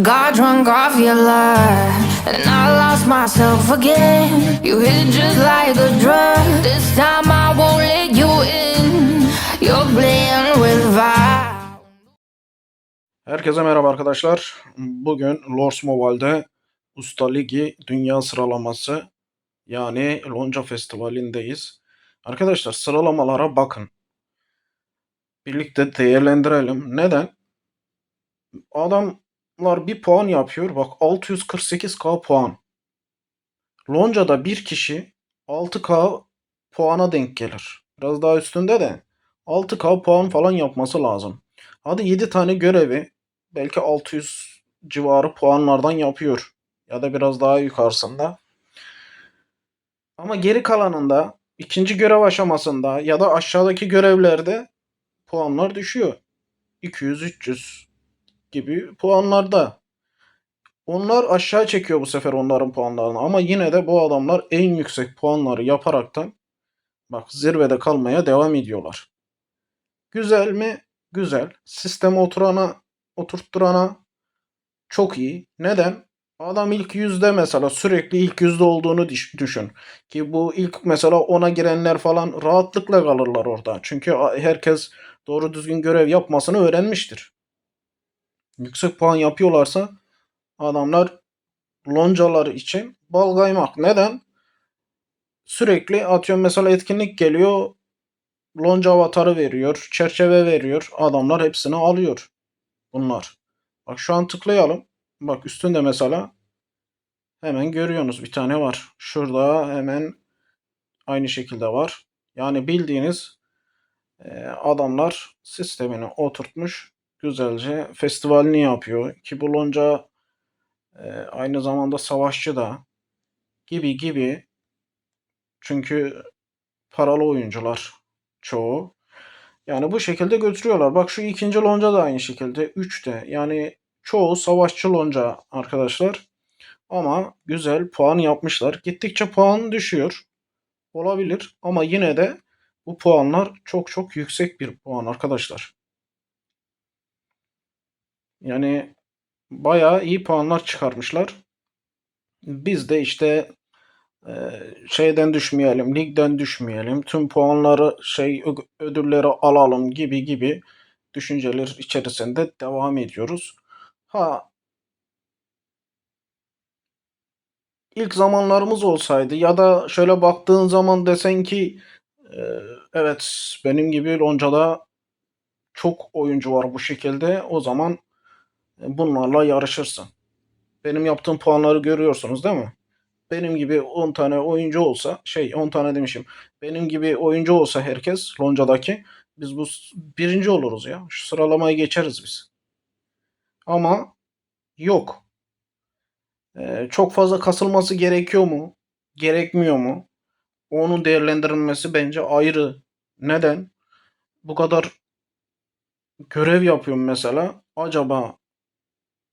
Got drunk off your lie, and I lost myself again. You hit just like a drug. This time I won't let you in. You're playing with fire. Herkese merhaba arkadaşlar. Bugün Lords Mobile'de Usta Ligi Dünya Sıralaması yani Lonca Festivali'ndeyiz. Arkadaşlar sıralamalara bakın. Birlikte değerlendirelim. Neden? Adamlar bir puan yapıyor. Bak 648k puan. Lonca'da bir kişi 6k puana denk gelir. Biraz daha üstünde de 6k puan falan yapması lazım. Hadi 7 tane görevi belki 600 civarı puanlardan yapıyor. Ya da biraz daha yukarısında. Ama geri kalanında ikinci görev aşamasında ya da aşağıdaki görevlerde puanlar düşüyor. 200-300 gibi puanlarda. Onlar aşağı çekiyor bu sefer onların puanlarını. Ama yine de bu adamlar en yüksek puanları yaparaktan bak zirvede kalmaya devam ediyorlar. Güzel mi? Güzel. Sisteme oturtturana çok iyi. Neden? Adam ilk yüzde mesela sürekli ilk yüzde olduğunu düşün. Ki bu ilk mesela ona girenler falan rahatlıkla kalırlar orada. Çünkü herkes doğru düzgün görev yapmasını öğrenmiştir. Yüksek puan yapıyorlarsa adamlar loncaları için bal kaymak. Neden? Sürekli atıyorum mesela etkinlik geliyor. Lonca avatarı veriyor. Çerçeve veriyor. Adamlar hepsini alıyor. Bunlar. Bak şu an tıklayalım. Bak üstünde mesela hemen görüyorsunuz bir tane var. Şurada hemen aynı şekilde var. Yani bildiğiniz adamlar sistemini oturtmuş. Güzelce festivalini yapıyor. Ki bu lonca aynı zamanda savaşçı da gibi gibi. Çünkü paralı oyuncular çoğu. Yani bu şekilde götürüyorlar. Bak şu ikinci lonca da aynı şekilde. 3 de. Yani çoğu savaşçı lonca arkadaşlar. Ama güzel puan yapmışlar. Gittikçe puan düşüyor. Olabilir. Ama yine de bu puanlar çok çok yüksek bir puan arkadaşlar. Yani bayağı iyi puanlar çıkarmışlar. Biz de işte şeyden düşmeyelim, ligden düşmeyelim, tüm puanları ödülleri alalım gibi gibi düşünceler içerisinde devam ediyoruz. Ha ilk zamanlarımız olsaydı ya da şöyle baktığın zaman desen ki e, evet benim gibi Lonca'da çok oyuncu var bu şekilde o zaman bunlarla yarışırsın. Benim yaptığım puanları görüyorsunuz değil mi? Benim gibi 10 tane oyuncu olsa 10 tane demişim. Benim gibi oyuncu olsa herkes Lonca'daki biz bu birinci oluruz ya. Şu sıralamayı geçeriz biz. Ama yok. Çok fazla kasılması gerekiyor mu? Gerekmiyor mu? Onun değerlendirilmesi bence ayrı. Neden? Bu kadar görev yapıyorum mesela. Acaba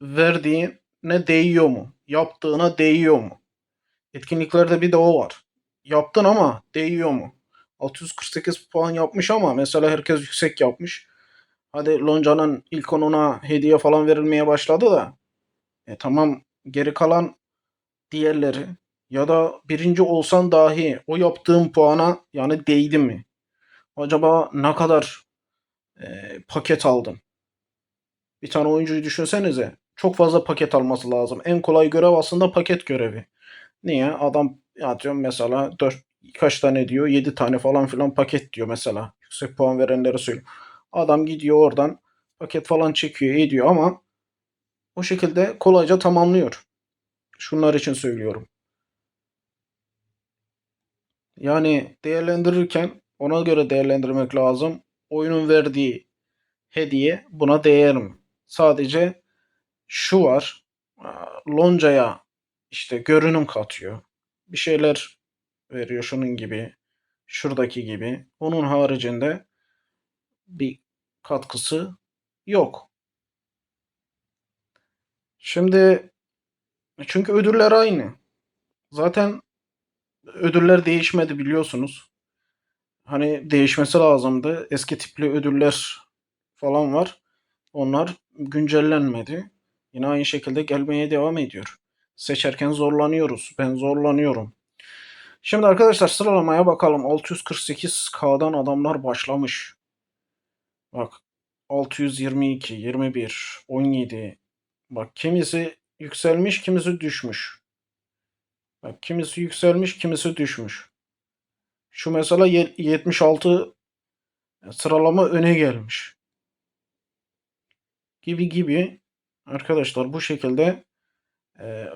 verdiğine değiyor mu? Yaptığına değiyor mu? Etkinliklerde bir de o var. Yaptın ama değiyor mu? 648 puan yapmış ama mesela herkes yüksek yapmış. Hadi Lonca'nın ilk onuna hediye falan verilmeye başladı da. Tamam geri kalan diğerleri ya da birinci olsan dahi o yaptığın puana yani değdi mi? Acaba ne kadar paket aldın? Bir tane oyuncuyu düşünsenize. Çok fazla paket alması lazım. En kolay görev aslında paket görevi. Niye? Adam atıyorum mesela 4 kaç tane diyor? 7 tane falan filan paket diyor mesela. Yüksek puan verenlere söylüyor. Adam gidiyor oradan paket falan çekiyor ediyor ama o şekilde kolayca tamamlıyor. Şunlar için söylüyorum. Yani değerlendirirken ona göre değerlendirmek lazım. Oyunun verdiği hediye buna değer mi? Sadece şu var. Lonca'ya işte görünüm katıyor. Bir şeyler veriyor şunun gibi. Şuradaki gibi. Onun haricinde bir katkısı yok. Şimdi çünkü ödüller aynı. Zaten ödüller değişmedi biliyorsunuz. Hani değişmesi lazımdı. Eski tipli ödüller falan var. Onlar güncellenmedi. Yine aynı şekilde gelmeye devam ediyor. Seçerken zorlanıyoruz. Ben zorlanıyorum. Şimdi arkadaşlar sıralamaya bakalım. 648K'dan adamlar başlamış. Bak 622, 21, 17. Bak kimisi yükselmiş, kimisi düşmüş. Bak kimisi yükselmiş, kimisi düşmüş. Şu mesela 76 sıralama öne gelmiş. Gibi gibi. Arkadaşlar bu şekilde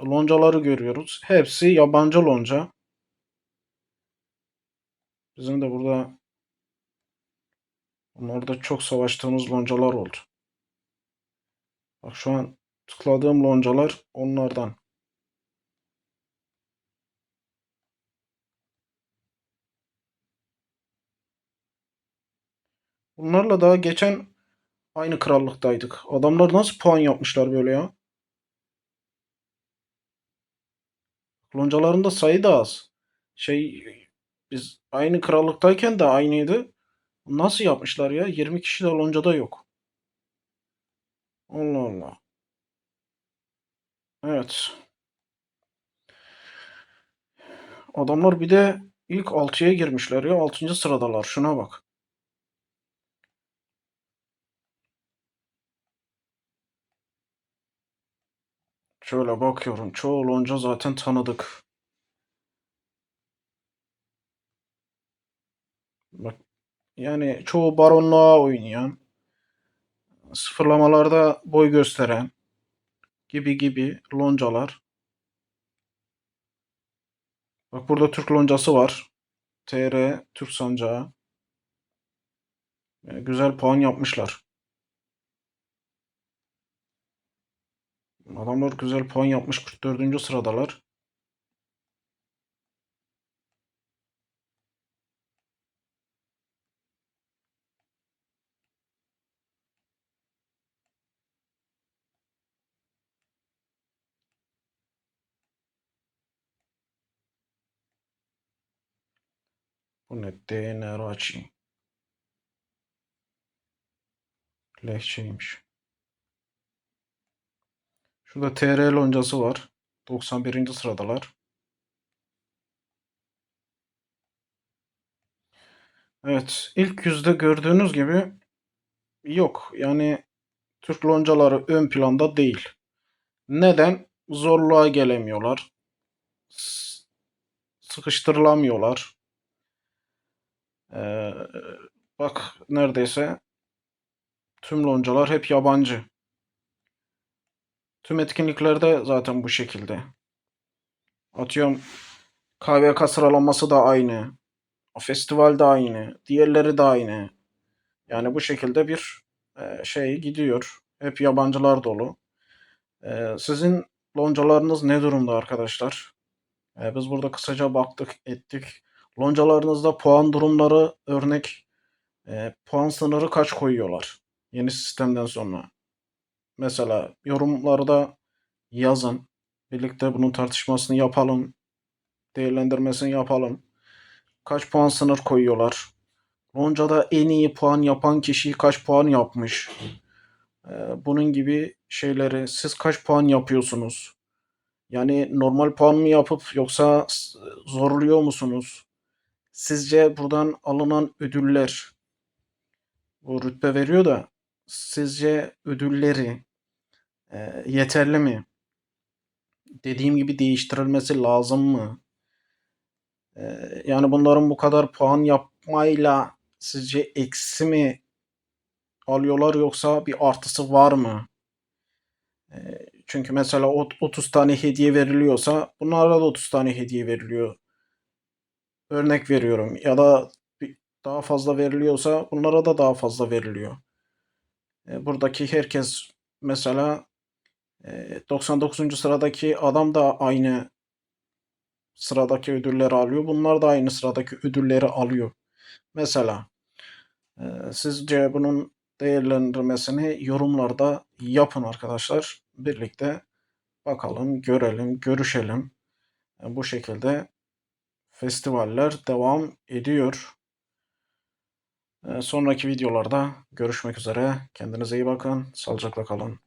loncaları görüyoruz. Hepsi yabancı lonca. Bizim de burada onlarda çok savaştığımız loncalar oldu. Bak şu an tıkladığım loncalar onlardan. Bunlarla daha geçen aynı krallıktaydık. Adamlar nasıl puan yapmışlar böyle ya? Loncaların da sayı da az. Şey biz aynı krallıktayken de aynıydı. Nasıl yapmışlar ya? 20 kişi de loncada yok. Allah Allah. Evet. Adamlar bir de ilk 6'ya girmişler ya. 6. sıradalar. Şuna bak. Şöyle bakıyorum. Çoğu lonca zaten tanıdık. Bak yani çoğu baronluğa oynayan, sıfırlamalarda boy gösteren gibi gibi loncalar. Bak burada Türk loncası var. TR Türk sancağı. Güzel puan yapmışlar. Adamlar güzel puan yapmış. 44. sıradalar. Bu ne? DNRAÇI. Lehçeymiş. Şurada TR loncası var. 91. sıradalar. Evet, ilk yüzde gördüğünüz gibi yok. Yani Türk loncaları ön planda değil. Neden? Zorluğa gelemiyorlar. Sıkıştırılamıyorlar. Ee, bak neredeyse tüm loncalar hep yabancı. Tüm etkinliklerde zaten bu şekilde. Atıyorum KVK sıralaması da aynı. Festival de aynı. Diğerleri de aynı. Yani bu şekilde bir şey gidiyor. Hep yabancılar dolu. Sizin loncalarınız ne durumda arkadaşlar? Biz burada kısaca baktık ettik. Loncalarınızda puan durumları örnek puan sınırı kaç koyuyorlar? Yeni sistemden sonra. Mesela yorumlarda yazın. Birlikte bunun tartışmasını yapalım. Değerlendirmesini yapalım. Kaç puan sınır koyuyorlar? Lonca'da en iyi puan yapan kişi kaç puan yapmış? Bunun gibi şeyleri siz kaç puan yapıyorsunuz? Yani normal puan mı yapıp yoksa zorluyor musunuz? Sizce buradan alınan ödüller, bu rütbe veriyor da sizce ödülleri yeterli mi? Dediğim gibi değiştirilmesi lazım mı? Yani bunların bu kadar puan yapmayla sizce eksi mi alıyorlar yoksa bir artısı var mı? Çünkü mesela 30 tane hediye veriliyorsa bunlara da 30 tane hediye veriliyor. Örnek veriyorum ya da daha fazla veriliyorsa bunlara da daha fazla veriliyor. Buradaki herkes mesela 99. sıradaki adam da aynı sıradaki ödülleri alıyor. Bunlar da aynı sıradaki ödülleri alıyor. Mesela sizce bunun değerlendirmesini yorumlarda yapın arkadaşlar. Birlikte bakalım, görelim, görüşelim. Bu şekilde festivaller devam ediyor. Sonraki videolarda görüşmek üzere. Kendinize iyi bakın. Sağlıcakla kalın.